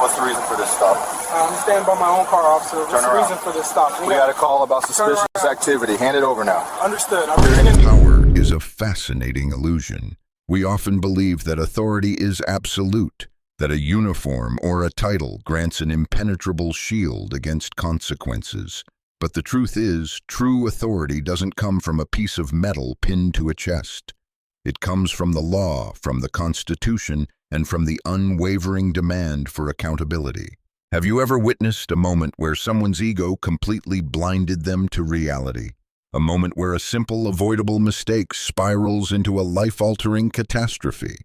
What's the reason for this stop? I'm standing by my own car, officer. What's the reason for this stop? We got a call about suspicious activity. Hand it over now. Understood. Power is a fascinating illusion. We often believe that authority is absolute, that a uniform or a title grants an impenetrable shield against consequences. But the truth is, true authority doesn't come from a piece of metal pinned to a chest. It comes from the law, from the Constitution, and from the unwavering demand for accountability. Have you ever witnessed a moment where someone's ego completely blinded them to reality? A moment where a simple, avoidable mistake spirals into a life-altering catastrophe?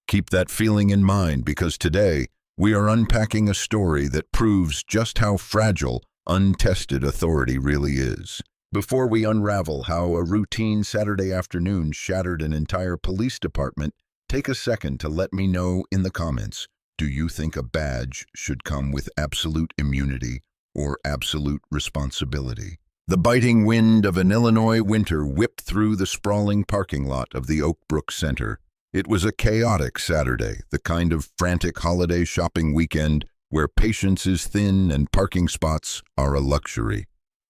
Keep that feeling in mind, because today we are unpacking a story that proves just how fragile untested authority really is. Before we unravel how a routine Saturday afternoon shattered an entire police department, take a second to let me know in the comments, do you think a badge should come with absolute immunity or absolute responsibility? The biting wind of an Illinois winter whipped through the sprawling parking lot of the Oakbrook Center. It was a chaotic Saturday, the kind of frantic holiday shopping weekend where patience is thin and parking spots are a luxury.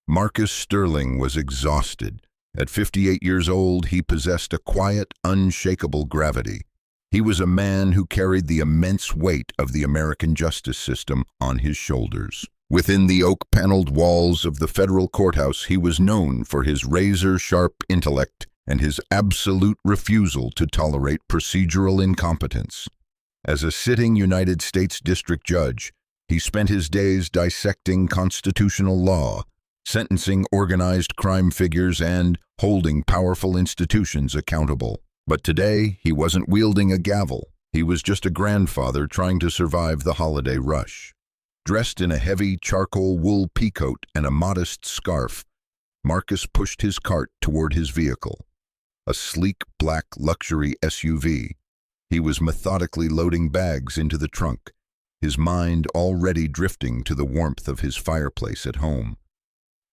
Marcus Sterling was exhausted. At 58 years old, he possessed a quiet, unshakable gravity. He was a man who carried the immense weight of the American justice system on his shoulders. Within the oak-paneled walls of the federal courthouse, he was known for his razor-sharp intellect and his absolute refusal to tolerate procedural incompetence. As a sitting United States District Judge, he spent his days dissecting constitutional law, sentencing organized crime figures, and holding powerful institutions accountable. But today, he wasn't wielding a gavel. He was just a grandfather trying to survive the holiday rush. Dressed in a heavy charcoal wool peacoat and a modest scarf, Marcus pushed his cart toward his vehicle, a sleek black luxury SUV. He was methodically loading bags into the trunk, his mind already drifting to the warmth of his fireplace at home.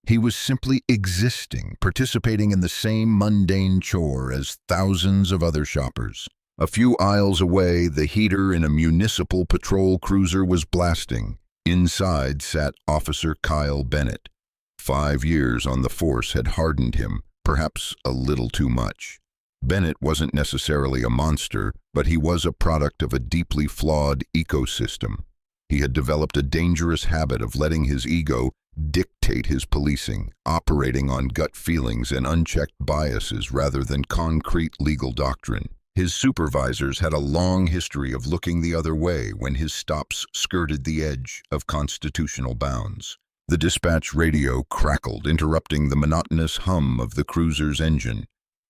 He was simply existing, participating in the same mundane chore as thousands of other shoppers. A few aisles away, the heater in a municipal patrol cruiser was blasting. Inside sat Officer Kyle Bennett. 5 years on the force had hardened him, perhaps a little too much. Bennett wasn't necessarily a monster, but he was a product of a deeply flawed ecosystem. He had developed a dangerous habit of letting his ego dictate his policing, operating on gut feelings and unchecked biases rather than concrete legal doctrine. His supervisors had a long history of looking the other way when his stops skirted the edge of constitutional bounds. The dispatch radio crackled, interrupting the monotonous hum of the cruiser's engine.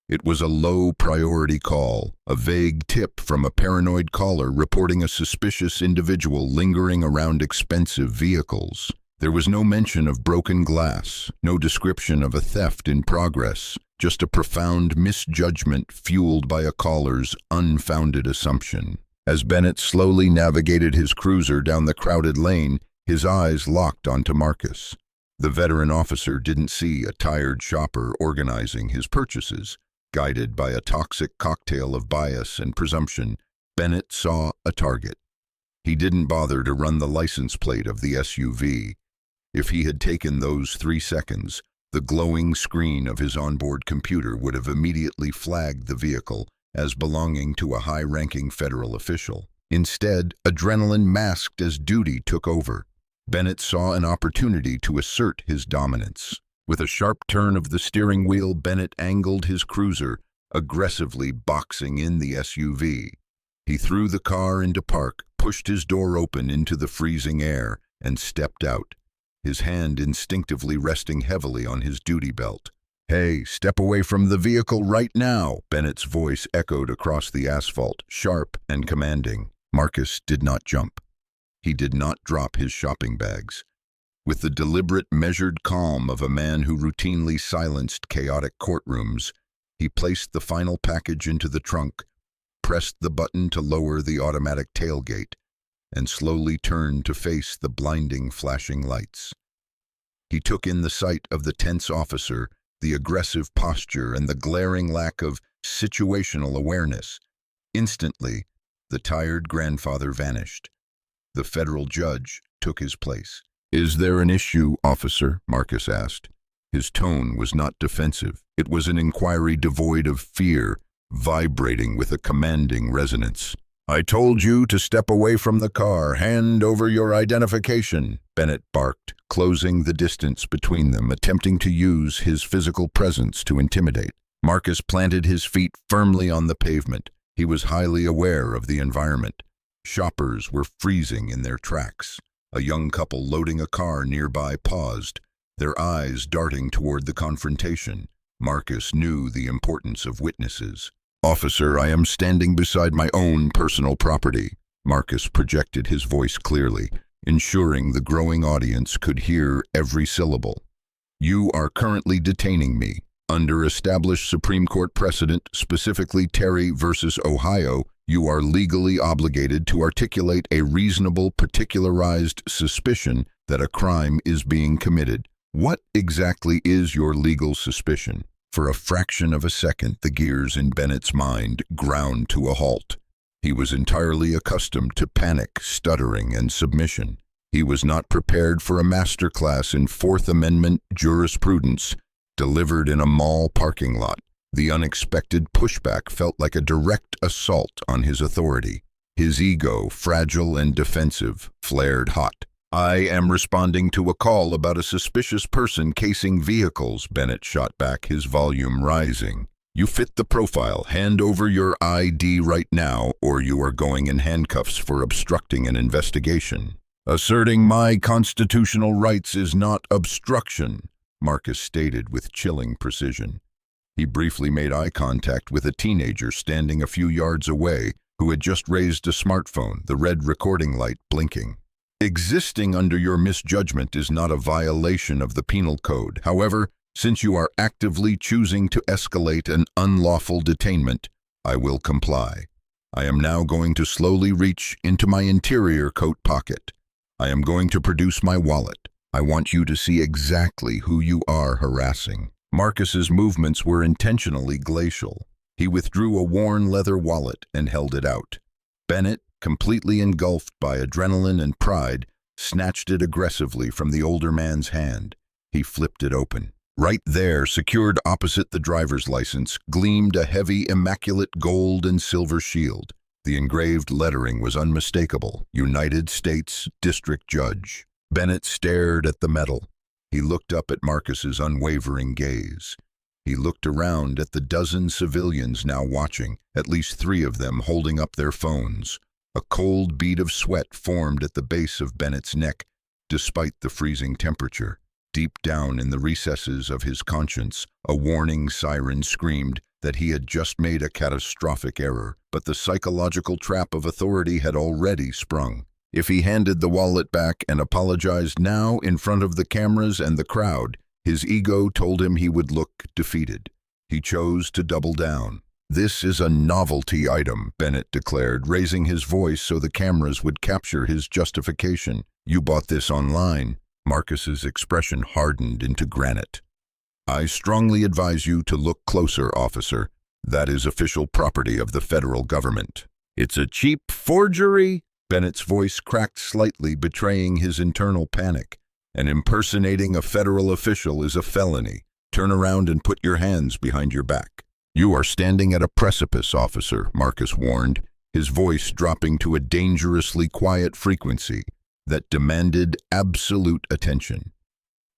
It was a low-priority call, a vague tip from a paranoid caller reporting a suspicious individual lingering around expensive vehicles. There was no mention of broken glass, no description of a theft in progress, just a profound misjudgment fueled by a caller's unfounded assumption. As Bennett slowly navigated his cruiser down the crowded lane, his eyes locked onto Marcus. The veteran officer didn't see a tired shopper organizing his purchases. Guided by a toxic cocktail of bias and presumption, Bennett saw a target. He didn't bother to run the license plate of the SUV. If he had taken those 3 seconds, the glowing screen of his onboard computer would have immediately flagged the vehicle as belonging to a high-ranking federal official. Instead, adrenaline masked as duty took over. Bennett saw an opportunity to assert his dominance. With a sharp turn of the steering wheel, Bennett angled his cruiser, aggressively boxing in the SUV. He threw the car into park, pushed his door open into the freezing air, and stepped out, his hand instinctively resting heavily on his duty belt. "Hey, step away from the vehicle right now!" Bennett's voice echoed across the asphalt, sharp and commanding. Marcus did not jump. He did not drop his shopping bags. With the deliberate, measured calm of a man who routinely silenced chaotic courtrooms, he placed the final package into the trunk, pressed the button to lower the automatic tailgate, and slowly turned to face the blinding flashing lights. He took in the sight of the tense officer, the aggressive posture, and the glaring lack of situational awareness. Instantly, the tired grandfather vanished. The federal judge took his place. "Is there an issue, officer?" Marcus asked. His tone was not defensive. It was an inquiry devoid of fear, vibrating with a commanding resonance. "I told you to step away from the car. Hand over your identification," Bennett barked, closing the distance between them, attempting to use his physical presence to intimidate. Marcus planted his feet firmly on the pavement. He was highly aware of the environment. Shoppers were freezing in their tracks. A young couple loading a car nearby paused, their eyes darting toward the confrontation. Marcus knew the importance of witnesses. "Officer, I am standing beside my own personal property." Marcus projected his voice clearly, ensuring the growing audience could hear every syllable. "You are currently detaining me. Under established Supreme Court precedent, specifically Terry versus Ohio, you are legally obligated to articulate a reasonable, particularized suspicion that a crime is being committed. What exactly is your legal suspicion?" For a fraction of a second, the gears in Bennett's mind ground to a halt. He was entirely accustomed to panic, stuttering, and submission. He was not prepared for a masterclass in Fourth Amendment jurisprudence delivered in a mall parking lot. The unexpected pushback felt like a direct assault on his authority. His ego, fragile and defensive, flared hot. "I am responding to a call about a suspicious person casing vehicles," Bennett shot back, his volume rising. "You fit the profile. Hand over your ID right now, or you are going in handcuffs for obstructing an investigation." "Asserting my constitutional rights is not obstruction," Marcus stated with chilling precision. He briefly made eye contact with a teenager standing a few yards away who had just raised a smartphone, the red recording light blinking. "Existing under your misjudgment is not a violation of the penal code. However, since you are actively choosing to escalate an unlawful detainment, I will comply. I am now going to slowly reach into my interior coat pocket. I am going to produce my wallet. I want you to see exactly who you are harassing." Marcus's movements were intentionally glacial. He withdrew a worn leather wallet and held it out. Bennett, completely engulfed by adrenaline and pride, snatched it aggressively from the older man's hand. He flipped it open. Right there, secured opposite the driver's license, gleamed a heavy, immaculate gold and silver shield. The engraved lettering was unmistakable: United States District Judge. Bennett stared at the metal. He looked up at Marcus's unwavering gaze. He looked around at the dozen civilians now watching, at least 3 of them holding up their phones. A cold bead of sweat formed at the base of Bennett's neck, despite the freezing temperature. Deep down in the recesses of his conscience, a warning siren screamed that he had just made a catastrophic error, but the psychological trap of authority had already sprung. If he handed the wallet back and apologized now in front of the cameras and the crowd, his ego told him he would look defeated. He chose to double down. "This is a novelty item," Bennett declared, raising his voice so the cameras would capture his justification. "You bought this online." Marcus's expression hardened into granite. "I strongly advise you to look closer, officer. That is official property of the federal government." "It's a cheap forgery?" Bennett's voice cracked slightly, betraying his internal panic. "And impersonating a federal official is a felony. Turn around and put your hands behind your back." "You are standing at a precipice, officer," Marcus warned, his voice dropping to a dangerously quiet frequency that demanded absolute attention.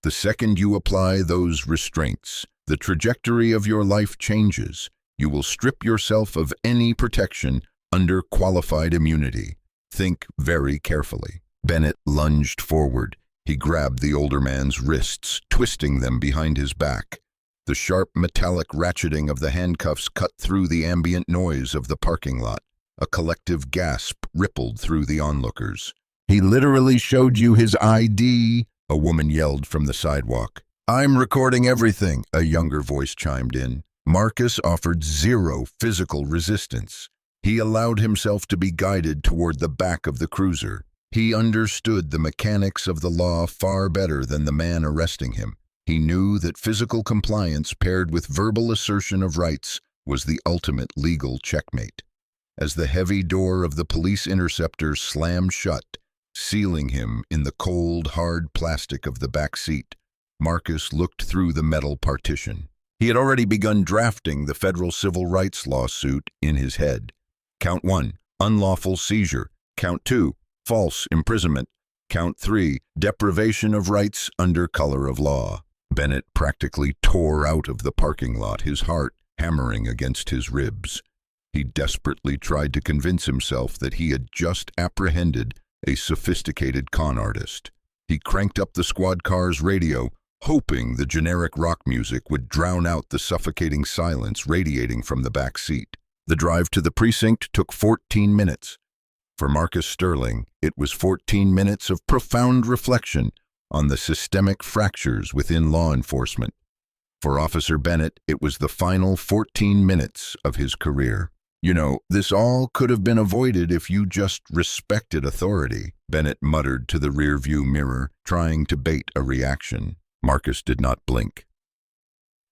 "The second you apply those restraints, the trajectory of your life changes. You will strip yourself of any protection under qualified immunity. Think very carefully." Bennett lunged forward. He grabbed the older man's wrists, twisting them behind his back. The sharp metallic ratcheting of the handcuffs cut through the ambient noise of the parking lot. A collective gasp rippled through the onlookers. "He literally showed you his ID," a woman yelled from the sidewalk. "I'm recording everything," a younger voice chimed in. Marcus offered zero physical resistance. He allowed himself to be guided toward the back of the cruiser. He understood the mechanics of the law far better than the man arresting him. He knew that physical compliance paired with verbal assertion of rights was the ultimate legal checkmate. As the heavy door of the police interceptor slammed shut, sealing him in the cold, hard plastic of the back seat. Marcus looked through the metal partition. He had already begun drafting the federal civil rights lawsuit in his head. Count 1, unlawful seizure. Count 2, false imprisonment. Count 3, deprivation of rights under color of law. Bennett practically tore out of the parking lot, his heart hammering against his ribs. He desperately tried to convince himself that he had just apprehended a sophisticated con artist. He cranked up the squad car's radio, hoping the generic rock music would drown out the suffocating silence radiating from the back seat. The drive to the precinct took 14 minutes. For Marcus Sterling, it was 14 minutes of profound reflection on the systemic fractures within law enforcement. For Officer Bennett, it was the final 14 minutes of his career. "You know, this all could have been avoided if you just respected authority," Bennett muttered to the rearview mirror, trying to bait a reaction. Marcus did not blink.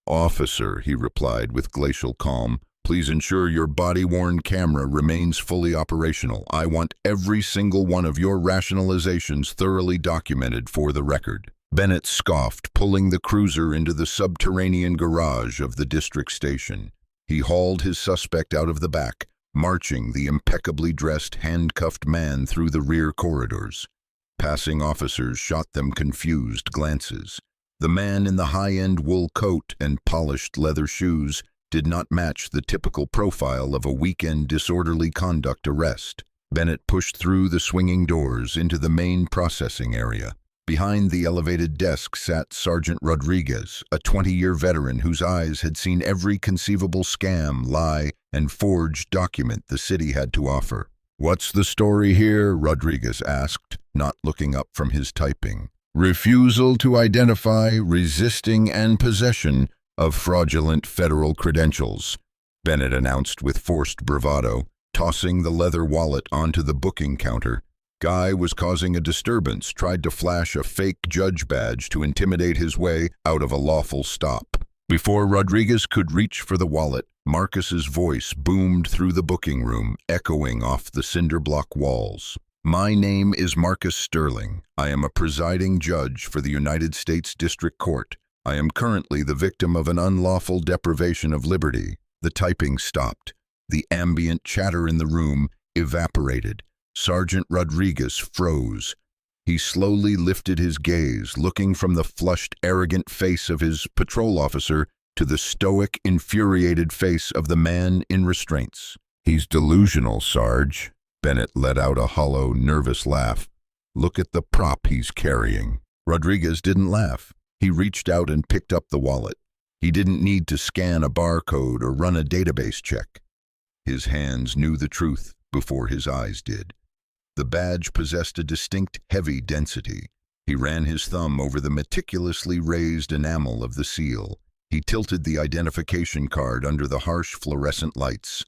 "Officer," he replied with glacial calm, "please ensure your body-worn camera remains fully operational. I want every single one of your rationalizations thoroughly documented for the record." Bennett scoffed, pulling the cruiser into the subterranean garage of the district station. He hauled his suspect out of the back, marching the impeccably dressed, handcuffed man through the rear corridors. Passing officers shot them confused glances. The man in the high-end wool coat and polished leather shoes did not match the typical profile of a weekend disorderly conduct arrest. Bennett pushed through the swinging doors into the main processing area. Behind the elevated desk sat Sergeant Rodriguez, a 20-year veteran whose eyes had seen every conceivable scam, lie, and forged document the city had to offer. "What's the story here?" Rodriguez asked, not looking up from his typing. "Refusal to identify, resisting, and possession of fraudulent federal credentials," Bennett announced with forced bravado, tossing the leather wallet onto the booking counter. Guy was causing a disturbance, tried to flash a fake judge badge to intimidate his way out of a lawful stop. Before Rodriguez could reach for the wallet, Marcus's voice boomed through the booking room, echoing off the cinder block walls. "My name is Marcus Sterling. I am a presiding judge for the United States District Court. I am currently the victim of an unlawful deprivation of liberty." The typing stopped. The ambient chatter in the room evaporated. Sergeant Rodriguez froze. He slowly lifted his gaze, looking from the flushed, arrogant face of his patrol officer to the stoic, infuriated face of the man in restraints. "He's delusional, Sarge." Bennett let out a hollow, nervous laugh. "Look at the prop he's carrying." Rodriguez didn't laugh. He reached out and picked up the wallet. He didn't need to scan a barcode or run a database check. His hands knew the truth before his eyes did. The badge possessed a distinct, heavy density. He ran his thumb over the meticulously raised enamel of the seal. He tilted the identification card under the harsh fluorescent lights,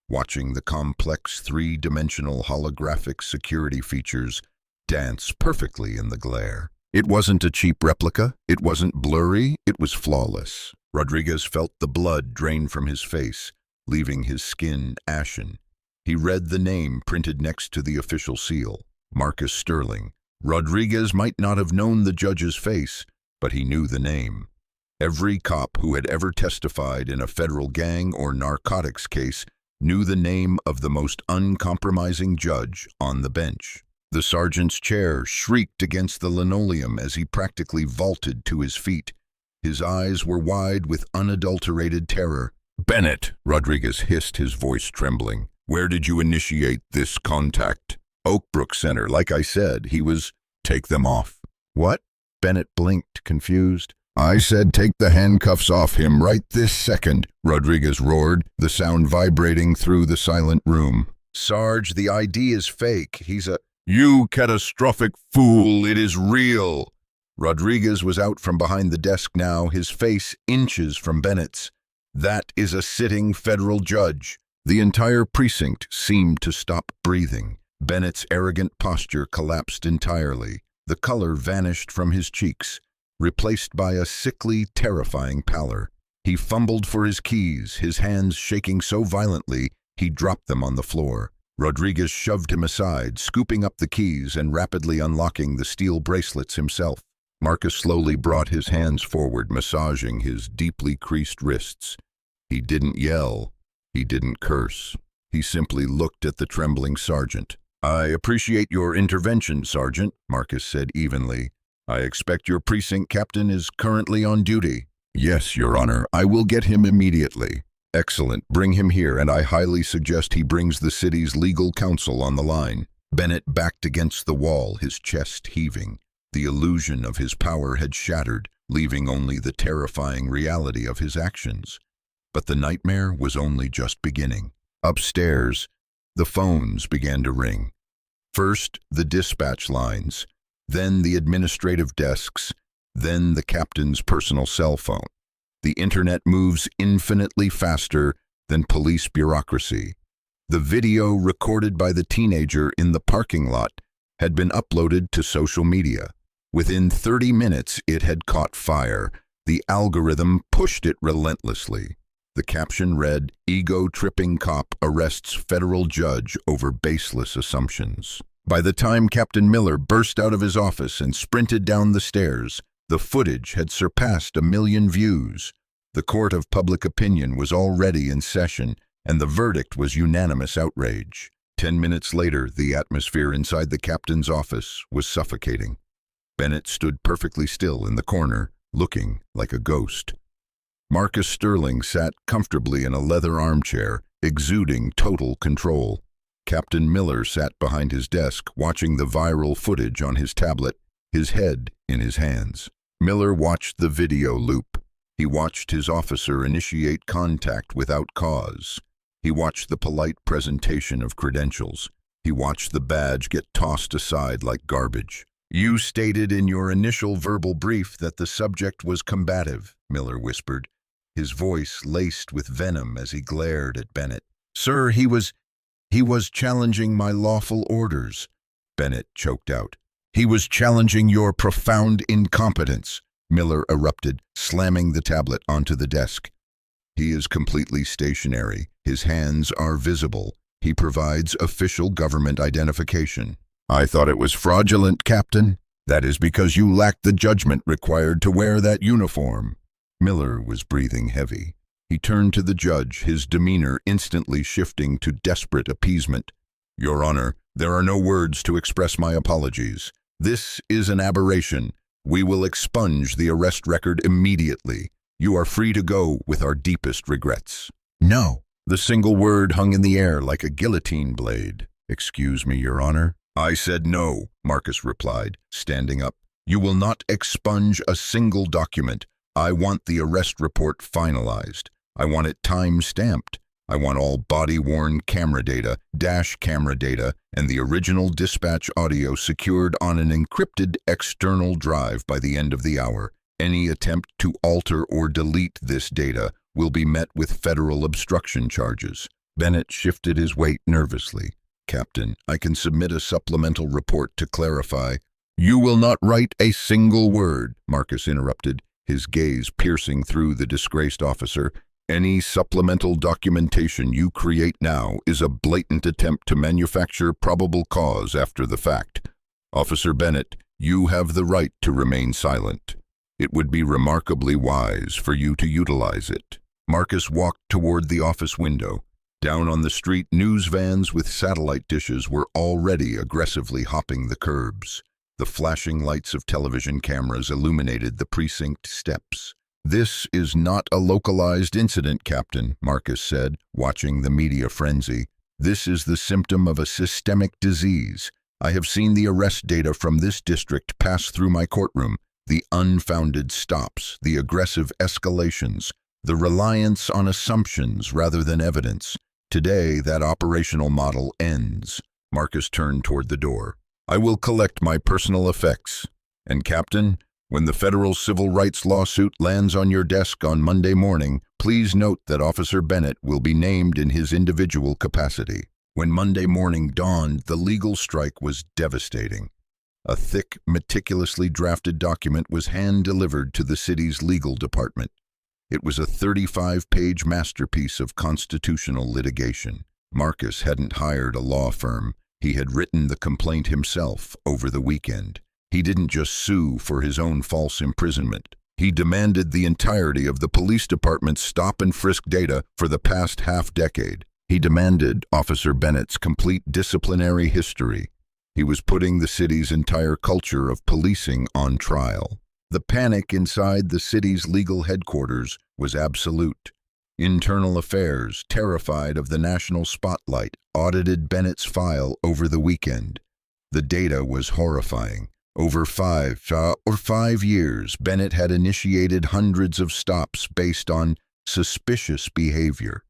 watching the complex three-dimensional holographic security features dance perfectly in the glare. It wasn't a cheap replica. It wasn't blurry. It was flawless. Rodriguez felt the blood drain from his face, leaving his skin ashen. He read the name printed next to the official seal, Marcus Sterling. Rodriguez might not have known the judge's face, but he knew the name. Every cop who had ever testified in a federal gang or narcotics case knew the name of the most uncompromising judge on the bench. The sergeant's chair shrieked against the linoleum as he practically vaulted to his feet. His eyes were wide with unadulterated terror. "Bennett," Rodriguez hissed, his voice trembling. "Where did you initiate this contact?" "Oakbrook Center. Like I said, he was—" "Take them off." "What?" Bennett blinked, confused. "I said take the handcuffs off him right this second," Rodriguez roared, the sound vibrating through the silent room. "Sarge, the ID is fake. He's a—" "You catastrophic fool, it is real." Rodriguez was out from behind the desk now, his face inches from Bennett's. "That is a sitting federal judge." The entire precinct seemed to stop breathing. Bennett's arrogant posture collapsed entirely. The color vanished from his cheeks, replaced by a sickly, terrifying pallor. He fumbled for his keys, his hands shaking so violently he dropped them on the floor. Rodriguez shoved him aside, scooping up the keys and rapidly unlocking the steel bracelets himself. Marcus slowly brought his hands forward, massaging his deeply creased wrists. He didn't yell. He didn't curse. He simply looked at the trembling sergeant. "I appreciate your intervention, Sergeant," Marcus said evenly. "I expect your precinct captain is currently on duty." "Yes, Your Honor. I will get him immediately." "Excellent. Bring him here, and I highly suggest he brings the city's legal counsel on the line." Bennett backed against the wall, his chest heaving. The illusion of his power had shattered, leaving only the terrifying reality of his actions. But the nightmare was only just beginning. Upstairs, the phones began to ring. First, the dispatch lines, then the administrative desks, then the captain's personal cell phone. The internet moves infinitely faster than police bureaucracy. The video recorded by the teenager in the parking lot had been uploaded to social media. Within 30 minutes, it had caught fire. The algorithm pushed it relentlessly. The caption read, "Ego-tripping cop arrests federal judge over baseless assumptions." By the time Captain Miller burst out of his office and sprinted down the stairs, the footage had surpassed 1 million views. The court of public opinion was already in session, and the verdict was unanimous outrage. 10 minutes later, the atmosphere inside the captain's office was suffocating. Bennett stood perfectly still in the corner, looking like a ghost. Marcus Sterling sat comfortably in a leather armchair, exuding total control. Captain Miller sat behind his desk, watching the viral footage on his tablet, his head in his hands. Miller watched the video loop. He watched his officer initiate contact without cause. He watched the polite presentation of credentials. He watched the badge get tossed aside like garbage. "You stated in your initial verbal brief that the subject was combative," Miller whispered, his voice laced with venom as he glared at Bennett. "Sir, he was challenging my lawful orders," Bennett choked out. "He was challenging your profound incompetence," Miller erupted, slamming the tablet onto the desk. "He is completely stationary. His hands are visible. He provides official government identification." "I thought it was fraudulent, Captain." "That is because you lack the judgment required to wear that uniform." Miller was breathing heavy. He turned to the judge, his demeanor instantly shifting to desperate appeasement. "Your Honor, there are no words to express my apologies. This is an aberration. We will expunge the arrest record immediately. You are free to go with our deepest regrets." "No." The single word hung in the air like a guillotine blade. "Excuse me, Your Honor." "I said no," Marcus replied, standing up. "You will not expunge a single document. I want the arrest report finalized. I want it time-stamped. I want all body-worn camera data, dash camera data, and the original dispatch audio secured on an encrypted external drive by the end of the hour. Any attempt to alter or delete this data will be met with federal obstruction charges." Bennett shifted his weight nervously. "Captain, I can submit a supplemental report to clarify." "You will not write a single word," Marcus interrupted, his gaze piercing through the disgraced officer. "Any supplemental documentation you create now is a blatant attempt to manufacture probable cause after the fact. Officer Bennett, you have the right to remain silent. It would be remarkably wise for you to utilize it." Marcus walked toward the office window. Down on the street, news vans with satellite dishes were already aggressively hopping the curbs. The flashing lights of television cameras illuminated the precinct steps. "This is not a localized incident, Captain," Marcus said, watching the media frenzy. "This is the symptom of a systemic disease. I have seen the arrest data from this district pass through my courtroom. The unfounded stops, the aggressive escalations, the reliance on assumptions rather than evidence. Today, that operational model ends." Marcus turned toward the door. "I will collect my personal effects. And Captain, when the federal civil rights lawsuit lands on your desk on Monday morning, please note that Officer Bennett will be named in his individual capacity." When Monday morning dawned, the legal strike was devastating. A thick, meticulously drafted document was hand-delivered to the city's legal department. It was a 35-page masterpiece of constitutional litigation. Marcus hadn't hired a law firm. He had written the complaint himself over the weekend. He didn't just sue for his own false imprisonment. He demanded the entirety of the police department's stop and frisk data for the past half-decade. He demanded Officer Bennett's complete disciplinary history. He was putting the city's entire culture of policing on trial. The panic inside the city's legal headquarters was absolute. Internal Affairs, terrified of the national spotlight, audited Bennett's file over the weekend. The data was horrifying. Over 5 years, Bennett had initiated hundreds of stops based on suspicious behavior.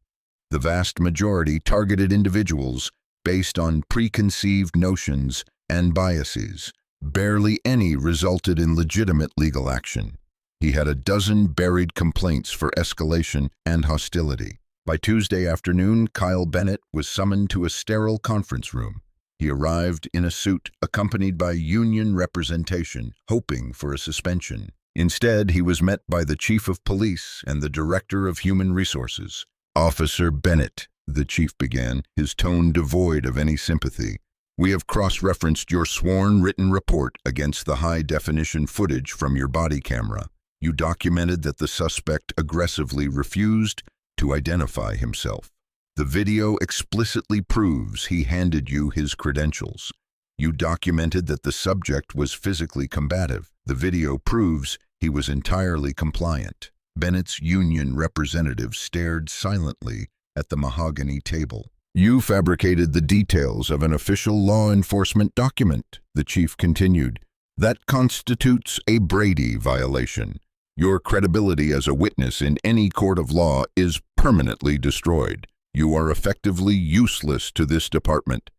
The vast majority targeted individuals based on preconceived notions and biases. Barely any resulted in legitimate legal action. He had a dozen buried complaints for escalation and hostility. By Tuesday afternoon, Kyle Bennett was summoned to a sterile conference room. He arrived in a suit accompanied by union representation, hoping for a suspension. Instead, he was met by the chief of police and the director of human resources. "Officer Bennett," the chief began, his tone devoid of any sympathy. "We have cross-referenced your sworn written report against the high-definition footage from your body camera. You documented that the suspect aggressively refused to identify himself. The video explicitly proves he handed you his credentials. You documented that the subject was physically combative. The video proves he was entirely compliant." Bennett's union representative stared silently at the mahogany table. "You fabricated the details of an official law enforcement document," the chief continued. "That constitutes a Brady violation. Your credibility as a witness in any court of law is permanently destroyed. You are effectively useless to this department.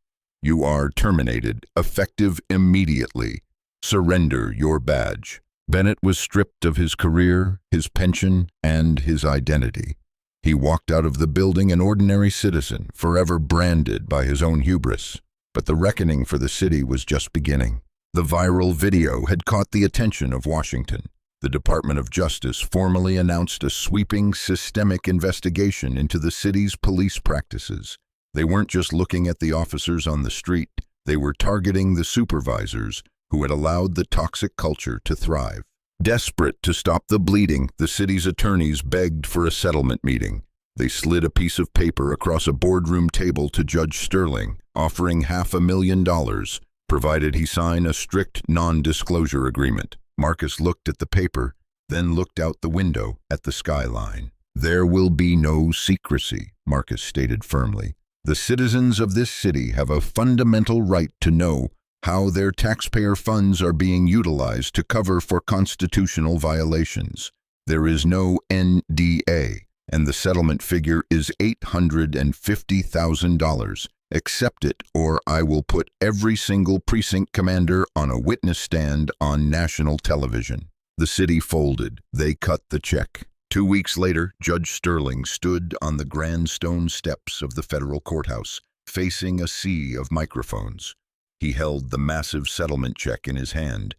You are terminated, effective immediately. Surrender your badge." Bennett was stripped of his career, his pension, and his identity. He walked out of the building an ordinary citizen, forever branded by his own hubris. But the reckoning for the city was just beginning. The viral video had caught the attention of Washington. The Department of Justice formally announced a sweeping, systemic investigation into the city's police practices. They weren't just looking at the officers on the street, they were targeting the supervisors who had allowed the toxic culture to thrive. Desperate to stop the bleeding, the city's attorneys begged for a settlement meeting. They slid a piece of paper across a boardroom table to Judge Sterling, offering $500,000, provided he sign a strict non-disclosure agreement. Marcus looked at the paper, then looked out the window at the skyline. "There will be no secrecy," Marcus stated firmly. "The citizens of this city have a fundamental right to know how their taxpayer funds are being utilized to cover for constitutional violations. There is no NDA, and the settlement figure is $850,000. Accept it, or I will put every single precinct commander on a witness stand on national television." The city folded. They cut the check. 2 weeks later, Judge Sterling stood on the grand stone steps of the federal courthouse, facing a sea of microphones. He held the massive settlement check in his hand.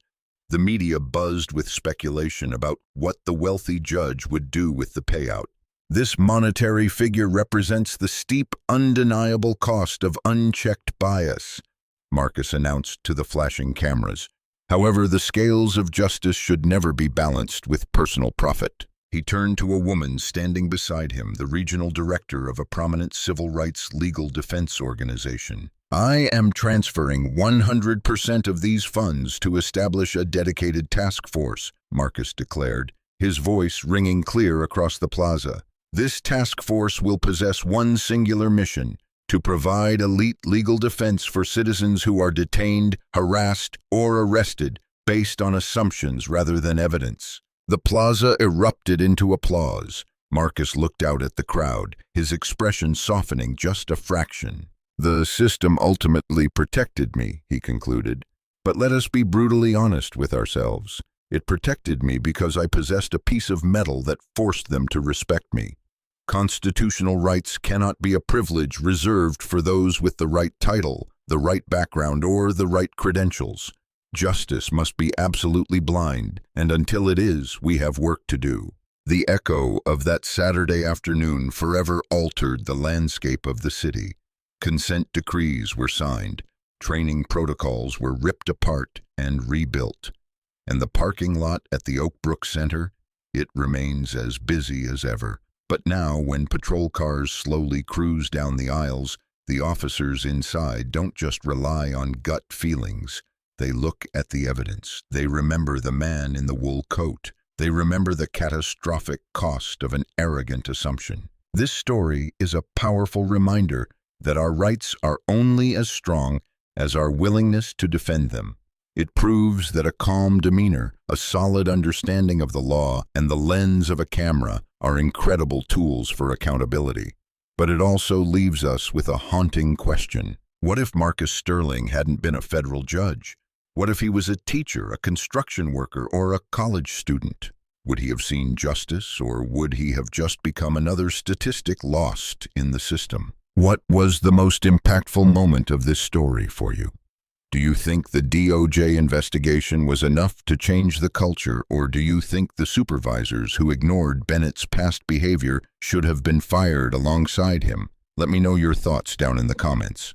The media buzzed with speculation about what the wealthy judge would do with the payout. "This monetary figure represents the steep, undeniable cost of unchecked bias," Marcus announced to the flashing cameras. "However, the scales of justice should never be balanced with personal profit." He turned to a woman standing beside him, the regional director of a prominent civil rights legal defense organization. "I am transferring 100% of these funds to establish a dedicated task force," Marcus declared, his voice ringing clear across the plaza. "This task force will possess one singular mission: to provide elite legal defense for citizens who are detained, harassed, or arrested based on assumptions rather than evidence." The plaza erupted into applause. Marcus looked out at the crowd, his expression softening just a fraction. "The system ultimately protected me," he concluded. "But let us be brutally honest with ourselves. It protected me because I possessed a piece of metal that forced them to respect me. Constitutional rights cannot be a privilege reserved for those with the right title, the right background, or the right credentials. Justice must be absolutely blind, and until it is, we have work to do." The echo of that Saturday afternoon forever altered the landscape of the city. Consent decrees were signed, training protocols were ripped apart and rebuilt, and the parking lot at the Oakbrook Center, it remains as busy as ever. But now, when patrol cars slowly cruise down the aisles, the officers inside don't just rely on gut feelings. They look at the evidence. They remember the man in the wool coat. They remember the catastrophic cost of an arrogant assumption. This story is a powerful reminder that our rights are only as strong as our willingness to defend them. It proves that a calm demeanor, a solid understanding of the law, and the lens of a camera are incredible tools for accountability. But it also leaves us with a haunting question. What if Marcus Sterling hadn't been a federal judge? What if he was a teacher, a construction worker, or a college student? Would he have seen justice, or would he have just become another statistic lost in the system? What was the most impactful moment of this story for you? Do you think the DOJ investigation was enough to change the culture, or do you think the supervisors who ignored Bennett's past behavior should have been fired alongside him? Let me know your thoughts down in the comments.